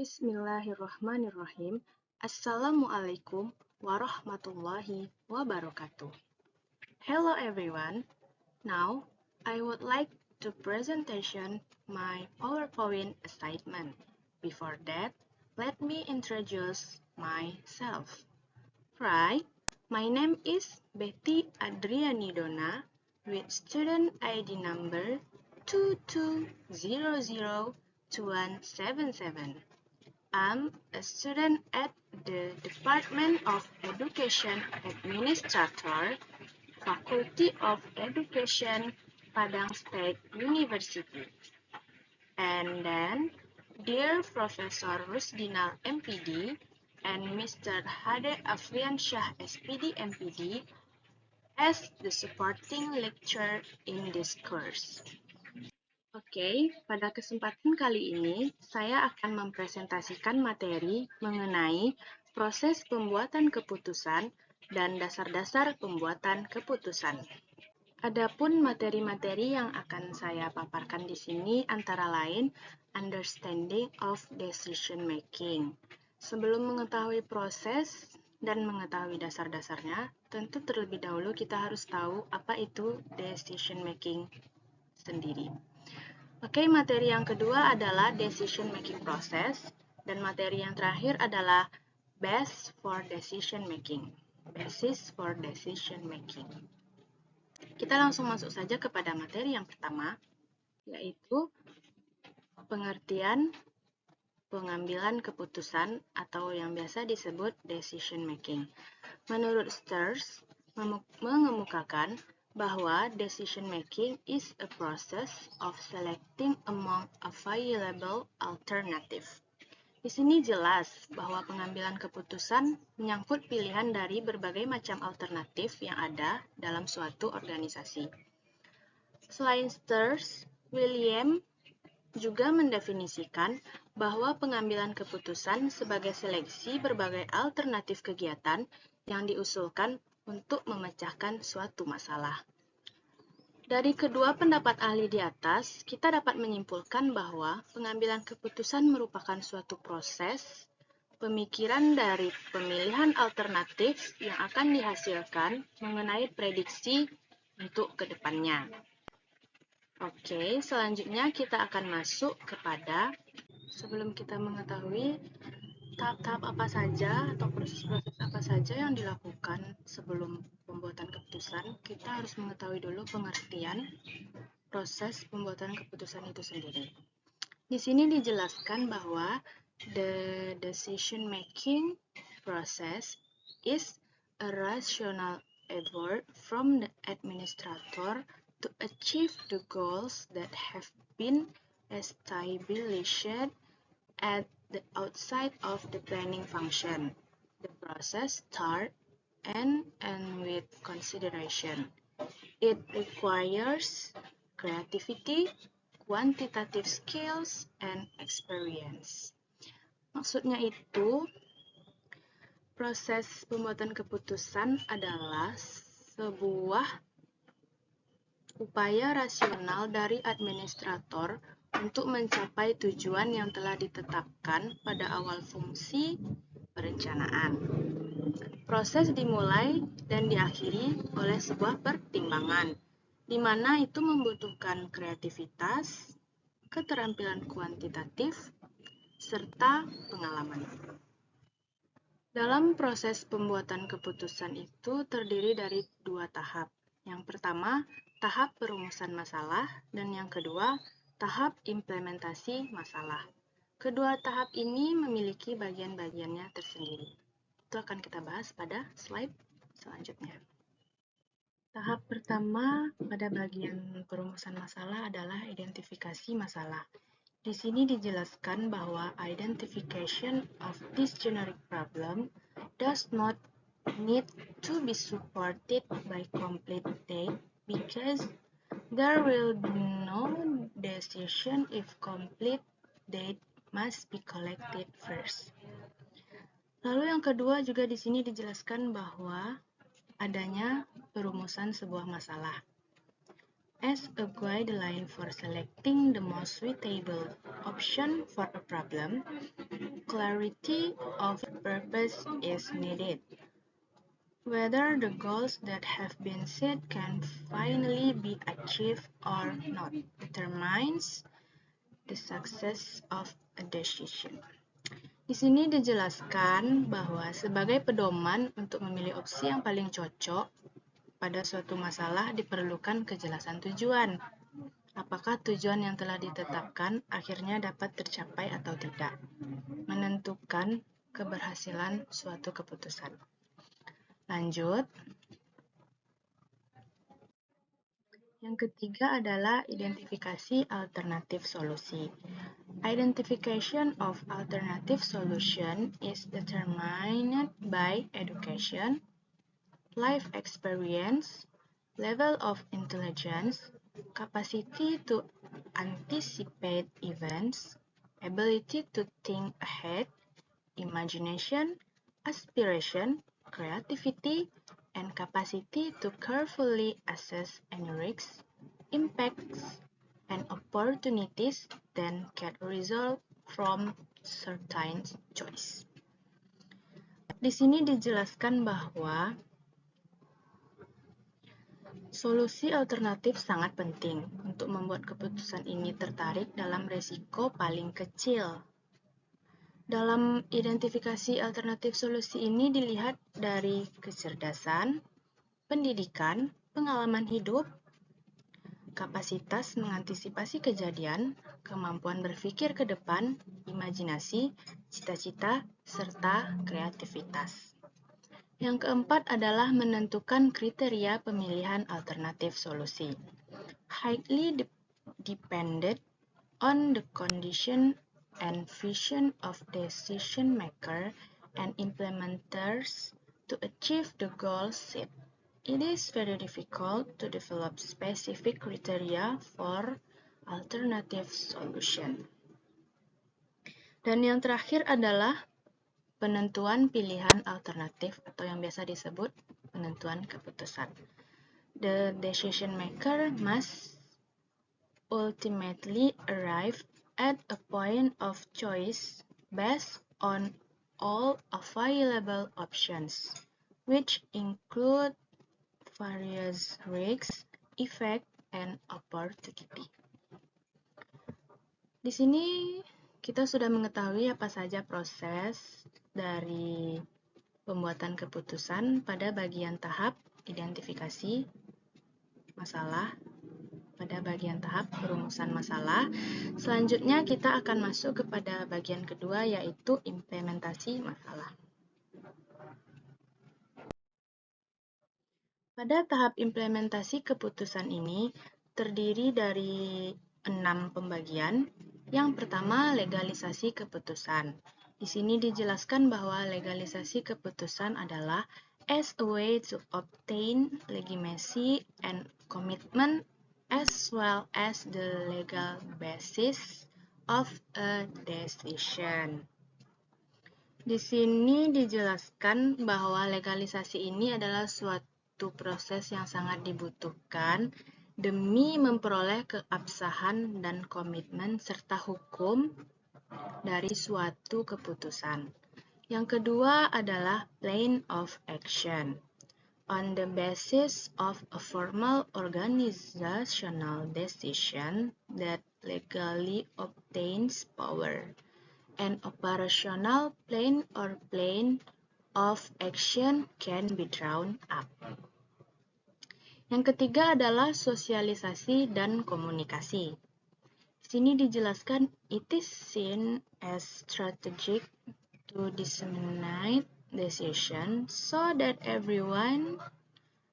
Bismillahirrahmanirrahim. Assalamualaikum warahmatullahi wabarakatuh. Hello everyone. Now, I would like to presentation my PowerPoint assignment. Before that, let me introduce myself. Right, my name is Betty Adriani Dona with student ID number 22002177. I'm a student at the Department of Education Administrator, Faculty of Education, Padang State University. And then, dear Professor Rusdinal MPD and Mr. Hade Afriansyah SPD MPD as the supporting lecturer in this course. Oke, pada kesempatan kali ini saya akan mempresentasikan materi mengenai proses pembuatan keputusan dan dasar-dasar pembuatan keputusan. Adapun materi-materi yang akan saya paparkan di sini antara lain understanding of decision making. Sebelum mengetahui proses dan mengetahui dasar-dasarnya, tentu terlebih dahulu kita harus tahu apa itu decision making sendiri. Oke, materi yang kedua adalah decision making process dan materi yang terakhir adalah basis for decision making. Basis for decision making. Kita langsung masuk saja kepada materi yang pertama, yaitu pengertian pengambilan keputusan atau yang biasa disebut decision making. Menurut Sters, mengemukakan bahwa decision making is a process of selecting among available alternative. Di sini jelas bahwa pengambilan keputusan menyangkut pilihan dari berbagai macam alternatif yang ada dalam suatu organisasi. Selain Sters, William juga mendefinisikan bahwa pengambilan keputusan sebagai seleksi berbagai alternatif kegiatan yang diusulkan untuk memecahkan suatu masalah. Dari kedua pendapat ahli di atas, kita dapat menyimpulkan bahwa pengambilan keputusan merupakan suatu proses pemikiran dari pemilihan alternatif yang akan dihasilkan mengenai prediksi untuk kedepannya. Oke, selanjutnya kita akan masuk kepada, sebelum kita mengetahui tahap-tahap apa saja atau proses-proses apa saja yang dilakukan sebelum pembuatan keputusan, kita harus mengetahui dulu pengertian proses pembuatan keputusan itu sendiri. Di sini dijelaskan bahwa the decision making process is a rational effort from the administrator to achieve the goals that have been established at the outside of the planning function. The process starts and ends with consideration. It requires creativity, quantitative skills, and experience. Maksudnya itu, proses pembuatan keputusan adalah sebuah upaya rasional dari administrator untuk mencapai tujuan yang telah ditetapkan pada awal fungsi perencanaan. Proses dimulai dan diakhiri oleh sebuah pertimbangan, di mana itu membutuhkan kreativitas, keterampilan kuantitatif, serta pengalaman. Dalam proses pembuatan keputusan itu terdiri dari dua tahap. Yang pertama, tahap perumusan masalah, dan yang kedua, tahap implementasi masalah. Kedua tahap ini memiliki bagian-bagiannya tersendiri. Itu akan kita bahas pada slide selanjutnya. Tahap pertama pada bagian perumusan masalah adalah identifikasi masalah. Di sini dijelaskan bahwa identification of this generic problem does not need to be supported by complete data because there will be no decision if complete data must be collected first. Lalu yang kedua juga di sini dijelaskan bahwa adanya perumusan sebuah masalah. As a guideline for selecting the most suitable option for a problem, clarity of purpose is needed. Whether the goals that have been set can finally be achieved or not determines the success of a decision. Di sini dijelaskan bahwa sebagai pedoman untuk memilih opsi yang paling cocok pada suatu masalah diperlukan kejelasan tujuan. Apakah tujuan yang telah ditetapkan akhirnya dapat tercapai atau tidak, menentukan keberhasilan suatu keputusan. Lanjut. Yang ketiga adalah identifikasi alternatif solusi. Identification of alternative solution is determined by education, life experience, level of intelligence, capacity to anticipate events, ability to think ahead, imagination, aspiration, creativity, and capacity to carefully assess any risks, impacts, and opportunities that can result from certain choice. Di sini dijelaskan bahwa solusi alternatif sangat penting untuk membuat keputusan ini tertarik dalam resiko paling kecil. Dalam identifikasi alternatif solusi ini dilihat dari kecerdasan, pendidikan, pengalaman hidup, kapasitas mengantisipasi kejadian, kemampuan berpikir ke depan, imajinasi, cita-cita, serta kreativitas. Yang keempat adalah menentukan kriteria pemilihan alternatif solusi. Highly dependent on the condition and vision of decision maker and implementers to achieve the goals set. It is very difficult to develop specific criteria for alternative solution. Dan yang terakhir adalah penentuan pilihan alternatif atau yang biasa disebut penentuan keputusan. The decision maker must ultimately arrive at a point of choice based on all available options, which include various risks, effect, and opportunity. Di sini kita sudah mengetahui apa saja proses dari pembuatan keputusan pada bagian tahap identifikasi masalah, pada bagian tahap perumusan masalah. Selanjutnya kita akan masuk kepada bagian kedua, yaitu implementasi masalah. Pada tahap implementasi keputusan ini terdiri dari 6 pembagian. Yang pertama, legalisasi keputusan. Di sini dijelaskan bahwa legalisasi keputusan adalah as a way to obtain legitimacy and commitment as well as the legal basis of a decision. Di sini dijelaskan bahwa legalisasi ini adalah suatu proses yang sangat dibutuhkan demi memperoleh keabsahan dan komitmen serta hukum dari suatu keputusan. Yang kedua adalah plan of action. On the basis of a formal organizational decision that legally obtains power, an operational plan or plan of action can be drawn up. Yang ketiga adalah sosialisasi dan komunikasi. Di sini dijelaskan it is seen as strategic to disseminate decision so that everyone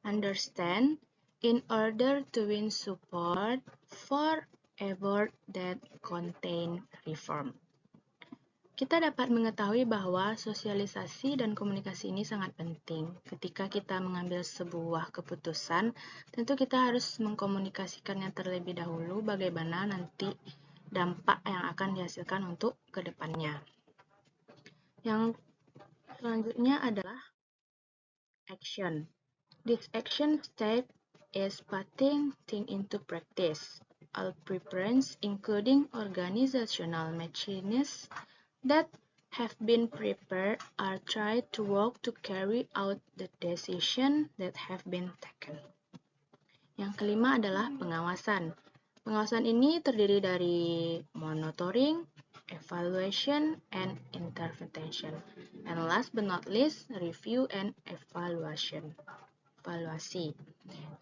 understand in order to win support for effort that contain reform. Kita dapat mengetahui bahwa sosialisasi dan komunikasi ini sangat penting. Ketika kita mengambil sebuah keputusan, tentu kita harus mengkomunikasikannya terlebih dahulu bagaimana nanti dampak yang akan dihasilkan untuk ke depannya. Yang selanjutnya adalah action. This action step is putting things into practice. All preference including organizational mechanisms that have been prepared or tried to work to carry out the decision that have been taken. Yang kelima adalah pengawasan. Pengawasan ini terdiri dari monitoring, evaluation, and intervention. And last but not least, review and evaluation. Evaluasi.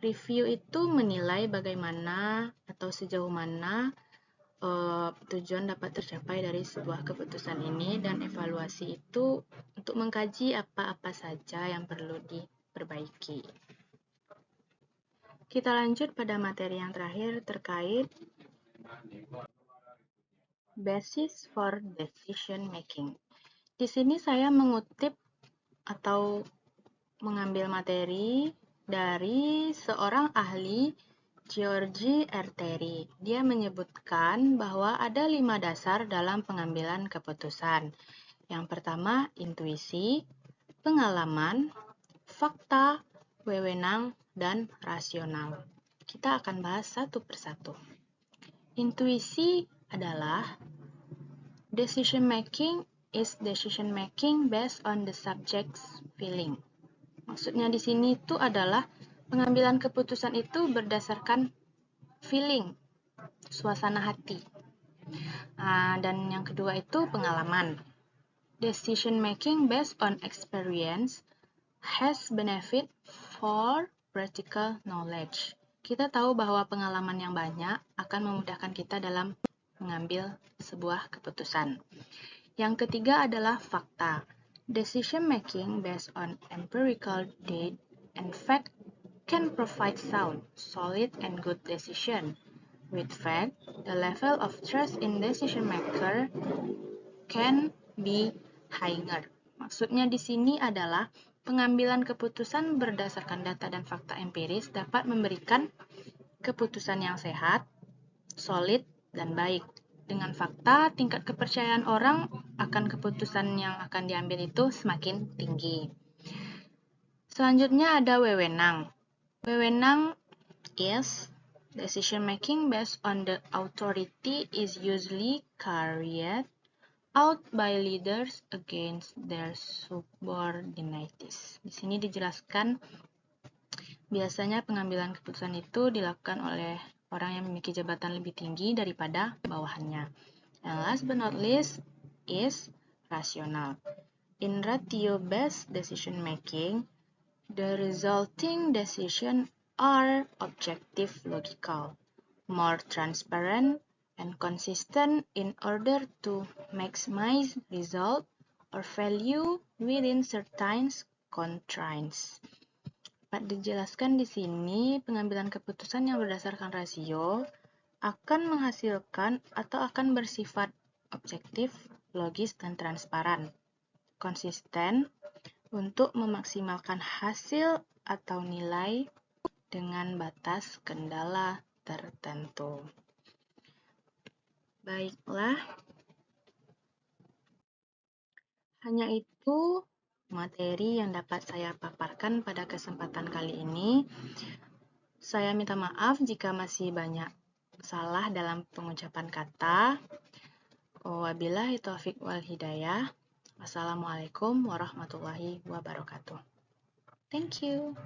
Review itu menilai bagaimana atau sejauh mana tujuan dapat tercapai dari sebuah keputusan ini, dan evaluasi itu untuk mengkaji apa-apa saja yang perlu diperbaiki. Kita lanjut pada materi yang terakhir terkait basis for decision making. Di sini saya mengutip atau mengambil materi dari seorang ahli, Georgi Erteri. Dia menyebutkan bahwa ada 5 dasar dalam pengambilan keputusan. Yang pertama, intuisi, pengalaman, fakta, wewenang, dan rasional. Kita akan bahas satu persatu. Intuisi adalah decision making is decision making based on the subject's feeling. Maksudnya di sini itu adalah pengambilan keputusan itu berdasarkan feeling, suasana hati. Dan yang kedua itu pengalaman. Decision making based on experience has benefit for practical knowledge. Kita tahu bahwa pengalaman yang banyak akan memudahkan kita dalam mengambil sebuah keputusan. Yang ketiga adalah fakta. Decision making based on empirical data and fact can provide sound, solid, and good decision. With fact, the level of trust in decision maker can be higher. Maksudnya di sini adalah pengambilan keputusan berdasarkan data dan fakta empiris dapat memberikan keputusan yang sehat, solid, dan baik. Dengan fakta, tingkat kepercayaan orang akan keputusan yang akan diambil itu semakin tinggi. Selanjutnya ada wewenang. Wewenang is decision making based on the authority is usually carried out by leaders against their subordinates. Di sini dijelaskan biasanya pengambilan keputusan itu dilakukan oleh orang yang memiliki jabatan lebih tinggi daripada bawahannya. And last but not least is rasional. In ratio-based decision making, the resulting decisions are objective, logical, more transparent, and consistent in order to maximize result or value within certain constraints. Dapat dijelaskan di sini, pengambilan keputusan yang berdasarkan rasio akan menghasilkan atau akan bersifat objektif, logis, dan transparan, konsisten untuk memaksimalkan hasil atau nilai dengan batas kendala tertentu. Baiklah, hanya itu materi yang dapat saya paparkan pada kesempatan kali ini. Saya minta maaf jika masih banyak salah dalam pengucapan kata. Wabillahi taufiq wal hidayah. Wassalamualaikum warahmatullahi wabarakatuh. Thank you.